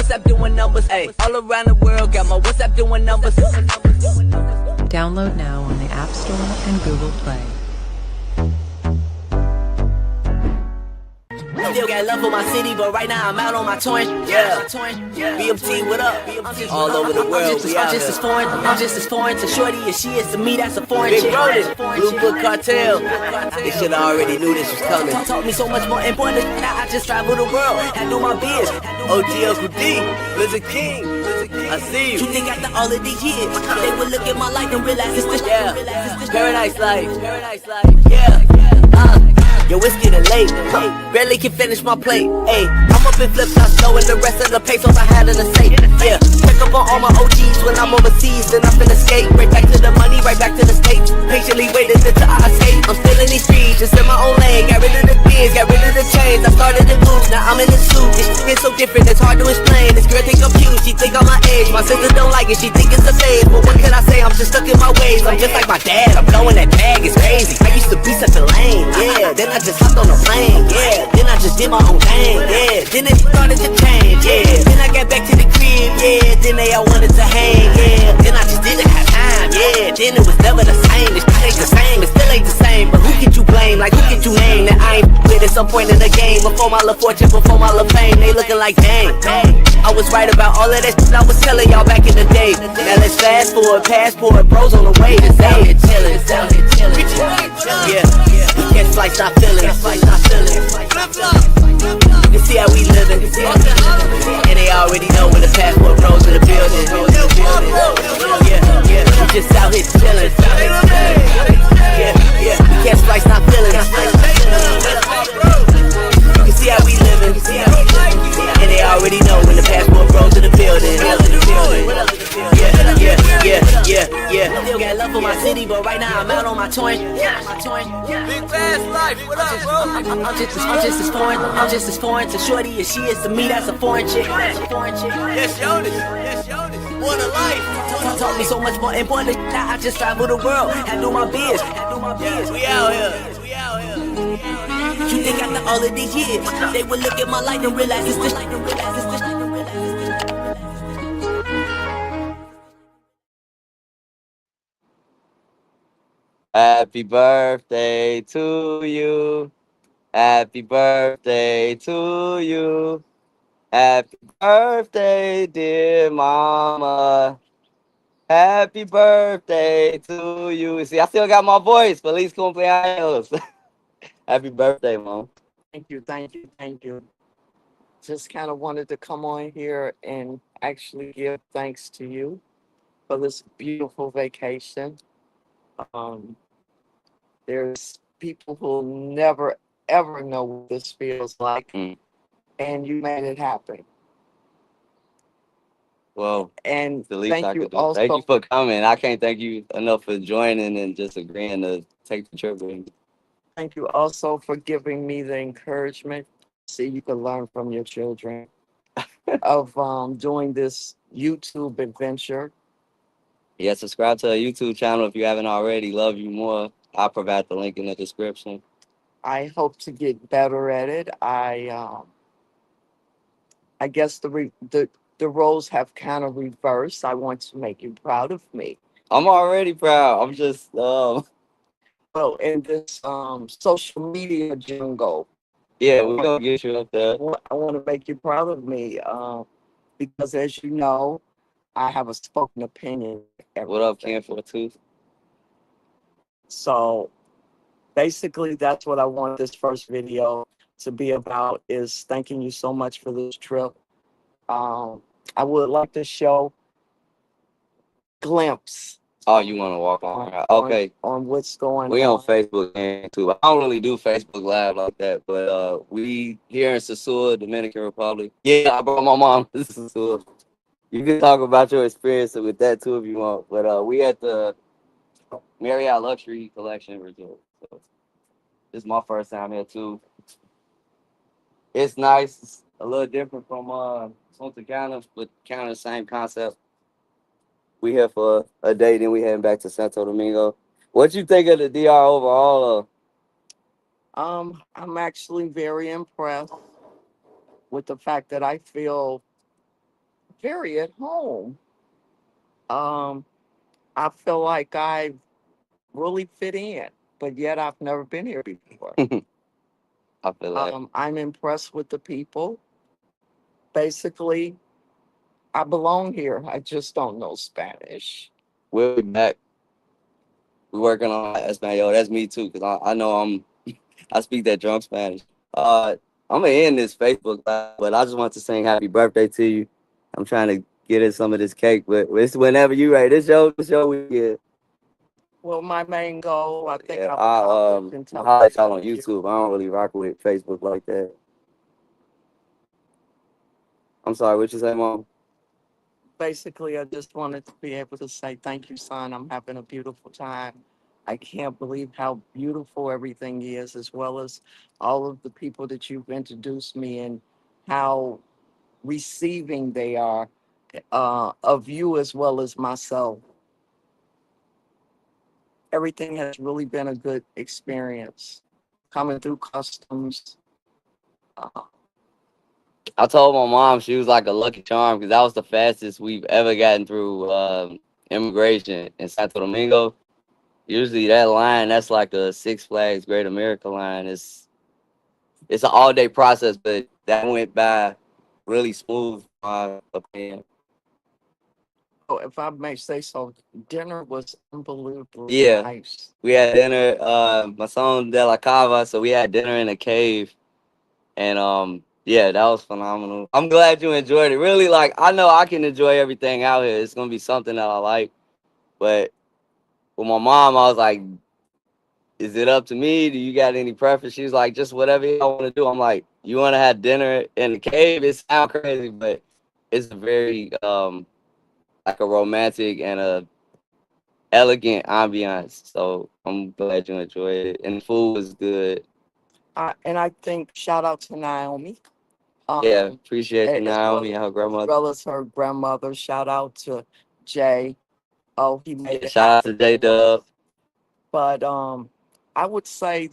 WhatsApp doing numbers. Hey, all around the world, got my WhatsApp doing numbers. Download now on the App Store and Google Play. Still got love for my city, but right now I'm out on my tour. Yeah, BMT, what up? All over the world, I'm just as foreign. I'm just as foreign to Shorty as she is to me. That's a foreign chick. Blue Book Cartel. They should already knew this was coming. Taught me so much more important. Now I just travel the world, handle my biz. OG Uncle D, Blizzard King. I see you. You think after all of these years, they would look at my life and realize it's the paradise life. Yeah. Yo, it's getting late, barely can finish my plate. Ayy, I'm up in flip-flops, knowing the rest of the pesos I had in the safe. Yeah, check up on all my OGs when I'm overseas, then I'm finna skate. Right back to the money, right back to the States. Patiently waiting until I escape. I'm still in these streets, just in my own lane. Got rid of the beers, got rid of the chains. I started in boots, now I'm in the suit. It's so different, it's hard to explain. This girl think I'm cute, she think I'm my age. My sister don't like it, she think it's a phase. But what can I say, I'm just stuck in my ways. I'm just like my dad, I'm blowing that bag, it's crazy. I used to be such a lame, yeah. Then I just hopped on a plane, yeah. Then I just did my own thing, yeah. Then it started to change, yeah. Then I got back to the crib, yeah. Then they all wanted to hang, yeah. Then I just didn't have time, yeah. Then it was never the same. It still ain't the same, it still ain't the same. But who could you blame? Like who could you name that I ain't with at some point in the game? Before my love fortune, before my love fame, they looking like dang. I was right about all of that shit I was telling y'all back in the day. Now let's fast forward, passport, bros on the way. It's out here chillin', it's out here chillin'. Yeah, catch flights, not feeling. You can see how we living, and they already know when the passport bros in the building. Yeah, we just out here chillin'. Yeah, we catch flights, not feeling. You can see how we living, and they already know when the passport bros in the building. Yeah. Still got love for my city, but right now I'm out on my tour. Big fast life, what up, bro? I'm just as foreign. I'm just as foreign to Shorty as she is to me. That's a foreign chick. Yes, Jonas. What a life. Taught me so much more important. Now I just travel the world, handle my biz. We out here. You think after all of these years, they would look at my life and realize it's this. Happy birthday to you. Happy birthday to you. Happy birthday, dear mama. Happy birthday to you. See, I still got my voice. Feliz cumpleaños. Happy birthday, Mom. Thank you. Just kind of wanted to come on here and actually give thanks to you for this beautiful vacation. Um, there's people who'll never ever know what this feels like, and you made it happen. Well, And the least thank I you could do. also. Thank you for coming. I can't thank you enough for joining and just agreeing to take the trip with me. Thank you also for giving me the encouragement. See, you can learn from your children of doing this YouTube adventure. Yeah, subscribe to our YouTube channel if you haven't already. Love you more. I'll provide the link in the description. I hope to get better at it. I guess the roles have kind of reversed. I want to make you proud of me. I'm already proud. I'm just Well, in this social media jungle, yeah, we're gonna get you up there. I want to make you proud of me because, as you know, I have a spoken opinion. What up, Ken 42? So basically, that's what I want this first video to be about, is thanking you so much for this trip. I would like to show glimpse. Oh, you want to walk on? Okay. On what's going on. We on Facebook and YouTube. I don't really do Facebook Live like that, but we here in Sosúa, Dominican Republic. Yeah, I brought my mom to Sosúa. You can talk about your experience with that too if you want. But we at the Marriott Luxury Collection Resort. So this is my first time here too. It's nice. It's a little different from Punta Cana, but kind of the same concept. We here for a day, then we heading back to Santo Domingo. What you think of the DR overall? I'm actually very impressed with the fact that I feel very at home. Um, I feel like I really fit in, but yet I've never been here before. I feel like I'm impressed with the people. Basically, I belong here. I just don't know Spanish. we'll be back. We're working on that Espanol. That's me too, because I know I speak that drunk Spanish. Uh, I'm gonna end this Facebook live, but I just want to sing happy birthday to you. I'm trying to get in some of this cake, but it's whenever you ready. This your weekend. Well, my main goal, I think Yeah, I've I accomplished in telling highlight y'all on thank you. YouTube. I don't really rock with Facebook like that. I'm sorry, what you say, mom? Basically, I just wanted to be able to say thank you, son. I'm having a beautiful time. I can't believe how beautiful everything is, as well as all of the people that you've introduced me and how receiving they are of you as well as myself. Everything has really been a good experience. Coming through customs, uh, I told my mom she was like a lucky charm because that was the fastest we've ever gotten through immigration in Santo Domingo. Usually that line, that's like a Six Flags Great America line. It's an all day process, but that went by really smooth. In my opinion. oh, if I may say so, dinner was unbelievably Yeah, nice. we had dinner. My son de la Cava, so we had dinner in a cave, and yeah, that was phenomenal. I'm glad you enjoyed it. Really, like I know I can enjoy everything out here. It's gonna be something that I like, but with my mom, I was like, is it up to me? Do you got any preference? She was like, just whatever I want to do. I'm like, you want to have dinner in the cave? It sounds crazy, but it's very like a romantic and a elegant ambiance. So I'm glad you enjoyed it, and the food was good. And I think shout out to Naomi, Yeah, um, appreciate you, as well Naomi and her as grandmother. well as her grandmother. Shout out to Jay. Oh, he made Yeah, it shout out to happen J for us. Dub. But I would say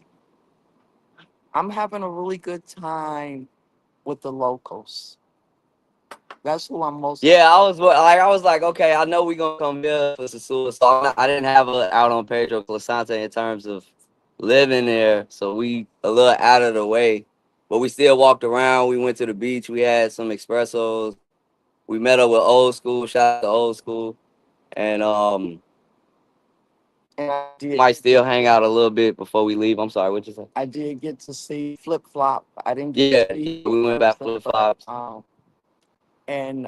I'm having a really good time with the locals. That's who I'm most. Yeah, I was like, okay, I know we gonna come here for Sosúa, so I didn't have a out on Pedro Clasante in terms of living there, so we a little out of the way, but we still walked around. We went to the beach. We had some espressos. We met up with Old School. Shout out to Old School, and And I did might get to still hang out a little bit before we leave. I'm sorry, what you say? I did get to see Flip Flop. I didn't get to Yeah, see yeah, him in we went back person, flip but flops. and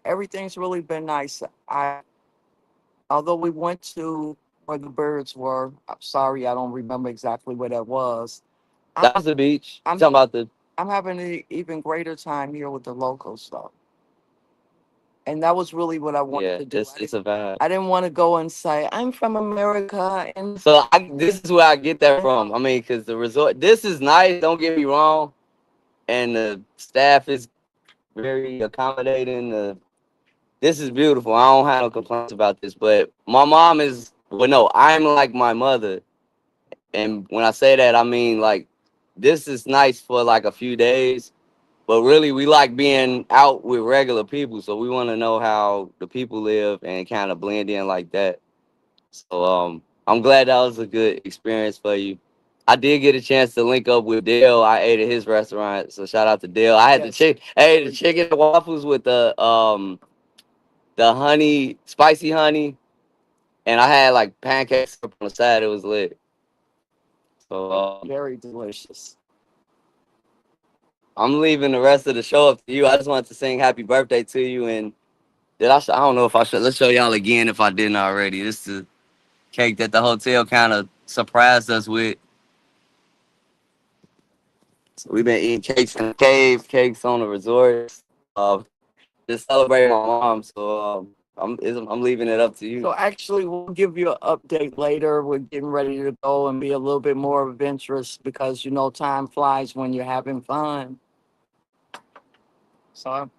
everything's really been nice. I Although we went to where the birds were, I'm sorry I don't remember exactly where that was. That I'm was the beach. You I'm talking about the? I'm having an even greater time here with the locals though. And that was really what I wanted Yeah, to do. it's a vibe. I didn't want to go and say I'm from America and So this is where I get that from. I mean, because the resort, this is nice. Don't get me wrong, and the staff is very accommodating. This is beautiful. I don't have no complaints about this. But my mom is well, no, I'm like my mother, and when I say that, I mean like this is nice for like a few days. But really, we like being out with regular people, so we want to know how the people live and kind of blend in like that. So I'm glad that was a good experience for you. I did get a chance to link up with Dale. I ate at his restaurant, so shout out to Dale. I had the yes, chick, hey, the chicken and waffles with the honey, spicy honey, and I had like pancakes up on the side. It was lit. So very delicious. I'm leaving the rest of the show up to you. I just wanted to sing happy birthday to you, and I don't know if I should. Let's show y'all again if I didn't already. This is the cake that the hotel kind of surprised us with. So we've been eating cakes in the cave, cakes on the resort. Just celebrating my mom. So I'm leaving it up to you. So actually we'll give you an update later. We're getting ready to go and be a little bit more adventurous because you know time flies when you're having fun. So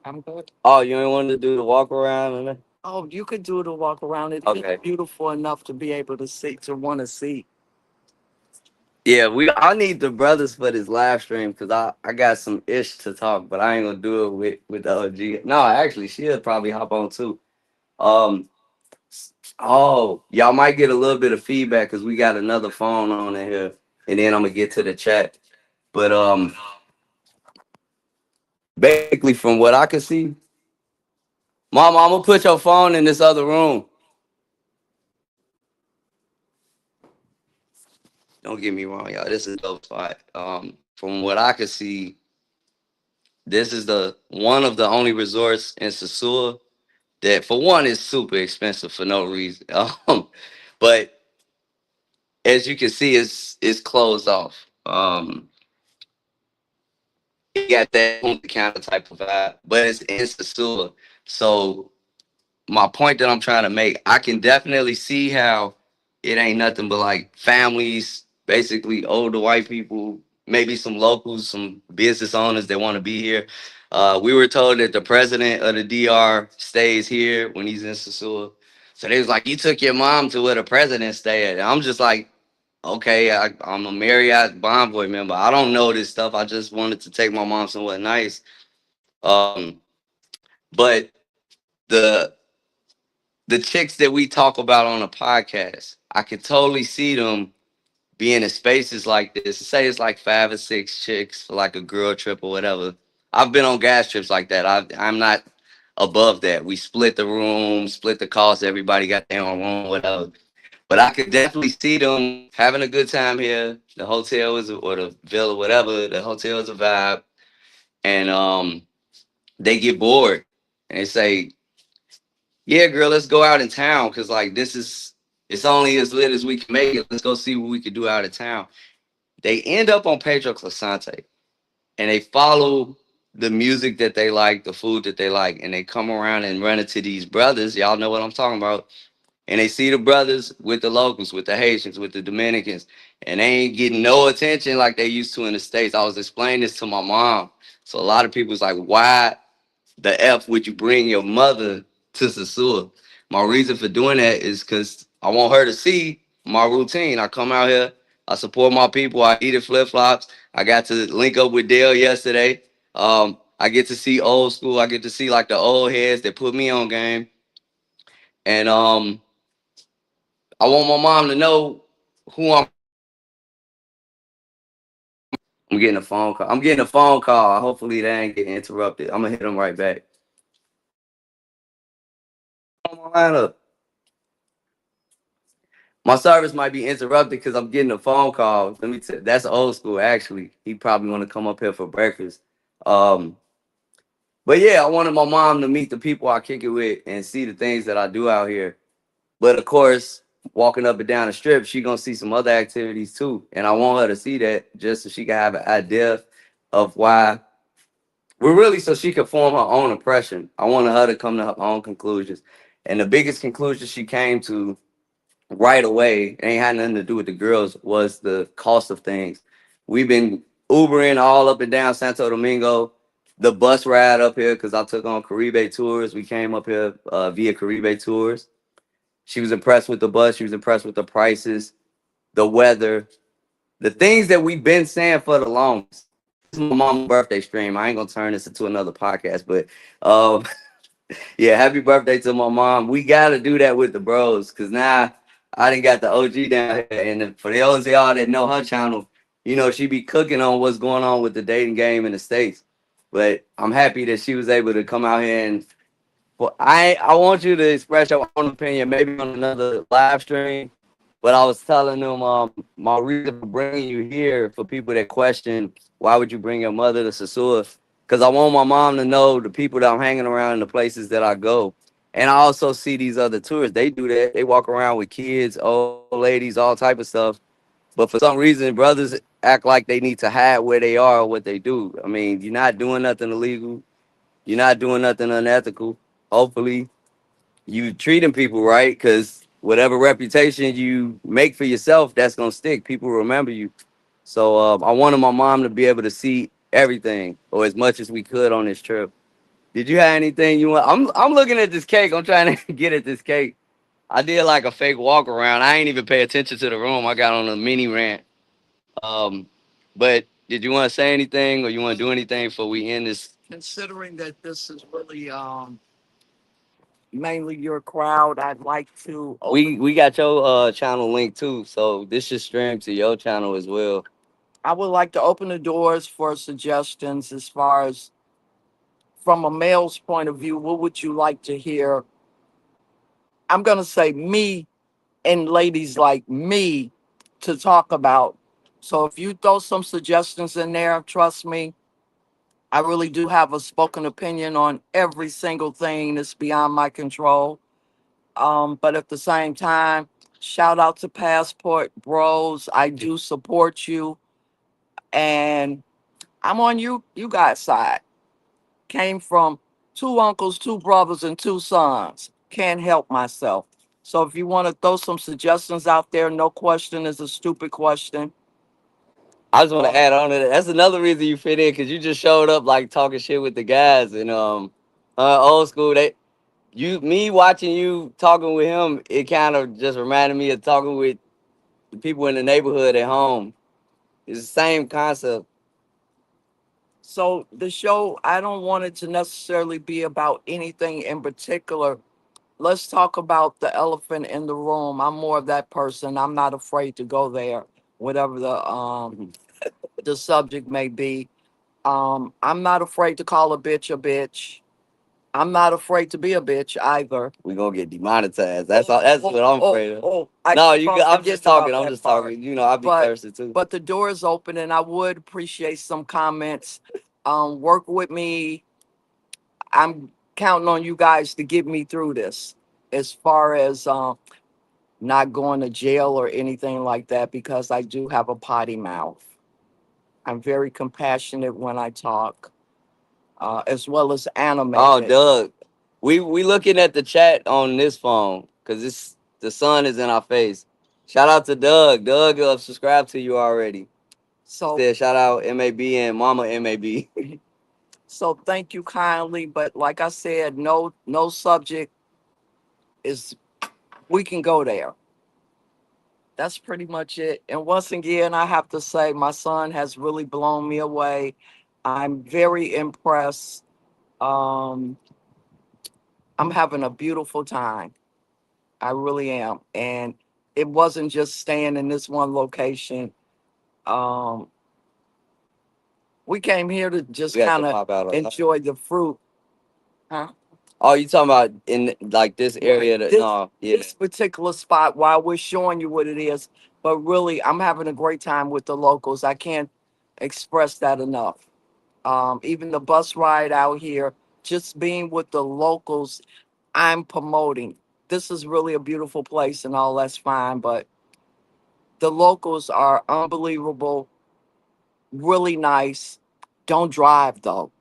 I'm good. Oh, you ain't wanted to do the walk around and that? Oh, you could do the walk around. It's Okay. beautiful enough to be able to see to want to see. Yeah, I need the brothers for this live stream because I got some ish to talk, but I ain't gonna do it with the OG. No, actually, she'll probably hop on too. Um, oh, y'all might get a little bit of feedback because we got another phone on in here, and then I'm gonna get to the chat. But basically, from what I can see, Mama, I'm gonna put your phone in this other room. Don't get me wrong, y'all. This is a dope spot. From what I can see, this is the one of the only resorts in Sosúa that, for one, is super expensive for no reason. But as you can see, it's closed off. It got that counter type of vibe, but it's in Sosúa. So my point that I'm trying to make, I can definitely see how it ain't nothing but like families, basically older white people, maybe some locals, some business owners that want to be here. We were told that the president of the DR stays here when he's in Sosúa. So they was like, you took your mom to where the president stay at. And I'm just like, okay, I'm a Marriott Bonvoy member. I don't know this stuff. I just wanted to take my mom somewhere nice. But the the chicks that we talk about on a podcast, I could totally see them being in spaces like this. Say it's like 5 or 6 chicks for like a girl trip or whatever. I've been on gas trips like that. I'm not above that. We split the room, split the cost. Everybody got their own room, whatever. But I could definitely see them having a good time here. The hotel is, or the villa, whatever. The hotel is a vibe, and they get bored and they say, yeah, girl, let's go out in town because like it's only as lit as we can make it. Let's go see what we can do out of town. They end up on Pedro Clasante and they follow the music that they like, the food that they like, and they come around and run into these brothers. Y'all know what I'm talking about. And they see the brothers with the locals, with the Haitians, with the Dominicans, and they ain't getting no attention like they used to in the States. I was explaining this to my mom. So a lot of people's like, why the F would you bring your mother to Sosúa? My reason for doing that is because I want her to see my routine. I come out here, I support my people, I eat at flip flops. I got to link up with Dale yesterday. I get to see old school. I get to see like the old heads that put me on game. And I want my mom to know who I'm getting a phone call. I'm getting a phone call. Hopefully they ain't getting interrupted. I'm gonna hit them right back. On my line up. My service might be interrupted because I'm getting a phone call. That's old school actually. He probably want to come up here for breakfast. Um, but yeah, I wanted my mom to meet the people I kick it with and see the things that I do out here. But of course, walking up and down the strip, she gonna see some other activities too. And I want her to see that just so she can have an idea of why we're really, so she could form her own impression. I wanted her to come to her own conclusions. And the biggest conclusion she came to right away, it ain't had nothing to do with the girls, was the cost of things. We've been Ubering all up and down Santo Domingo, the bus ride up here, because I took on Caribe tours. We came up here via Caribe tours. She was impressed with the bus. She was impressed with the prices, the weather, the things that we've been saying for the longest. This is my mom's birthday stream. I ain't gonna turn this into another podcast, but um, yeah, happy birthday to my mom. We gotta do that with the bros, cause now I done got the OG down here, and for those of y'all that know her channel, she be cooking on what's going on with the dating game in the States. But I'm happy that she was able to come out here and, well, I want you to express your own opinion, maybe on another live stream. But I was telling them my reason for bringing you here, for people that question why would you bring your mother to Sosúa, because I want my mom to know the people that I'm hanging around in the places that I go. And I also see these other tourists. They do that. They walk around with kids, old ladies, all type of stuff. But for some reason, brothers act like they need to hide where they are or what they do. I mean, you're not doing nothing illegal. You're not doing nothing unethical. Hopefully, you treating people right, because whatever reputation you make for yourself, that's gonna stick. People remember you. So I wanted my mom to be able to see everything, or as much as we could, on this trip. Did you have anything you want? I'm looking at this cake. I'm trying to get at this cake. I did like a fake walk around. I ain't even pay attention to the room. I got on a mini rant. But did you want to say anything, or you want to do anything before we end this? Considering that this is really mainly your crowd, I'd like to open. We got your channel link too, so this should stream to your channel as well. I would like to open the doors for suggestions as far as from a male's point of view. What would you like to hear? I'm gonna say me and ladies like me to talk about. So if you throw some suggestions in there, trust me, I really do have a spoken opinion on every single thing that's beyond my control. But at the same time, shout out to Passport Bros. I do support you, and I'm on you guys' side. Came from two uncles, two brothers, and two sons. Can't help myself. So if you want to throw some suggestions out there, no question is a stupid question. I just want to add on to that. That's another reason you fit in, because you just showed up like talking shit with the guys, and old school. Me watching you talking with him, it kind of just reminded me of talking with the people in the neighborhood at home. It's the same concept. So the show, I don't want it to necessarily be about anything in particular. Let's talk about the elephant in the room. I'm more of that person. I'm not afraid to go there, whatever the subject may be. I'm not afraid to call a bitch a bitch. I'm not afraid to be a bitch either. We gonna get demonetized. That's all. That's what I'm afraid of. I No, keep you. on I'm just forgetting about talking. I'm that just part. talking. You know, I be But thirsty too. but the door is open, and I would appreciate some comments. Work with me. I'm counting on you guys to get me through this, as far as not going to jail or anything like that, because I do have a potty mouth. I'm very compassionate when I talk, as well as Oh, animated. Doug, we looking at the chat on this phone because the sun is in our face. Shout out to Doug. Doug, subscribed to you already. So Said shout out MAB and Mama MAB. so thank you kindly, but like I said, no subject is, we can go there. That's pretty much it. And once again, I have to say my son has really blown me away. I'm very impressed. Um, I'm having a beautiful time. I really am. And it wasn't just staying in this one location. Um, we came here to just We have to kind of pop out. enjoy the fruit. Huh? Oh, you talking about in like this area? That This no, yeah. this particular spot, while we're showing you what it is, but really, I'm having a great time with the locals. I can't express that enough. Even the bus ride out here, just being with the locals, I'm promoting. This is really a beautiful place and all that's fine, but the locals are unbelievable, really nice. Don't drive though.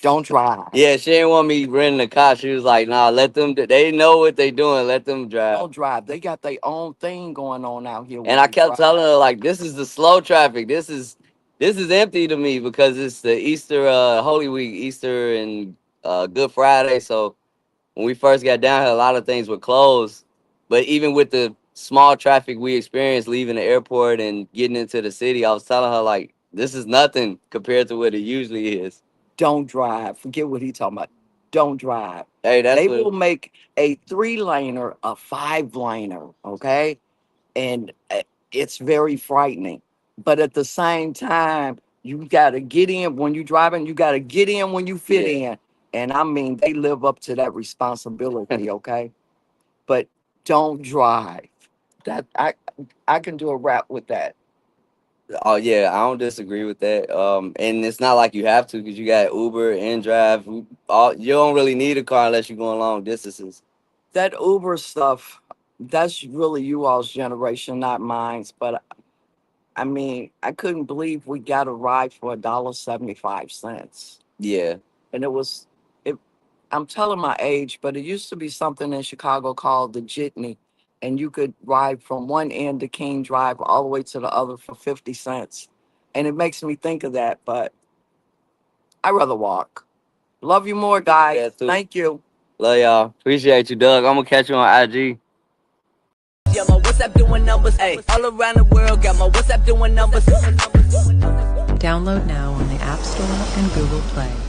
Don't drive. Yeah, she didn't want me renting a car. She was like, "Nah, let them. They know what they doing. Let them drive." Don't drive. They got their own thing going on out here. And I kept telling her like, "This is the slow traffic. This is empty to me because it's the Easter, Holy Week, Easter and Good Friday. So when we first got down here, a lot of things were closed. But even with the small traffic we experienced leaving the airport and getting into the city, I was telling her like, this is nothing compared to what it usually is. Don't drive. Forget what he talking about. Don't drive. Hey, that's They what. will make a 3-laner a 5-laner, okay? And it's very frightening. But at the same time, you got to get in when you're driving, you got to get in when you fit Yeah. in. And I mean, they live up to that responsibility, okay? But don't drive. That I can do a rap with that. Oh yeah, I don't disagree with that. And it's not like you have to because you got Uber and Drive. All you don't really need a car unless you're going long distances. That Uber stuff, that's really you all's generation, not mine's. But I mean, I couldn't believe we got a ride for $1.75. Yeah. And it was it I'm telling my age, but it used to be something in Chicago called the Jitney. And you could ride from one end of King Drive all the way to the other for 50 cents. And it makes me think of that, but I'd rather walk. Love you more, guys. Yeah, too. Thank you. Love y'all. Appreciate you, Doug. I'm gonna catch you on IG. Yellow, WhatsApp doing numbers. Ayy, all around the world, got my WhatsApp doing numbers. Download now on the App Store and Google Play.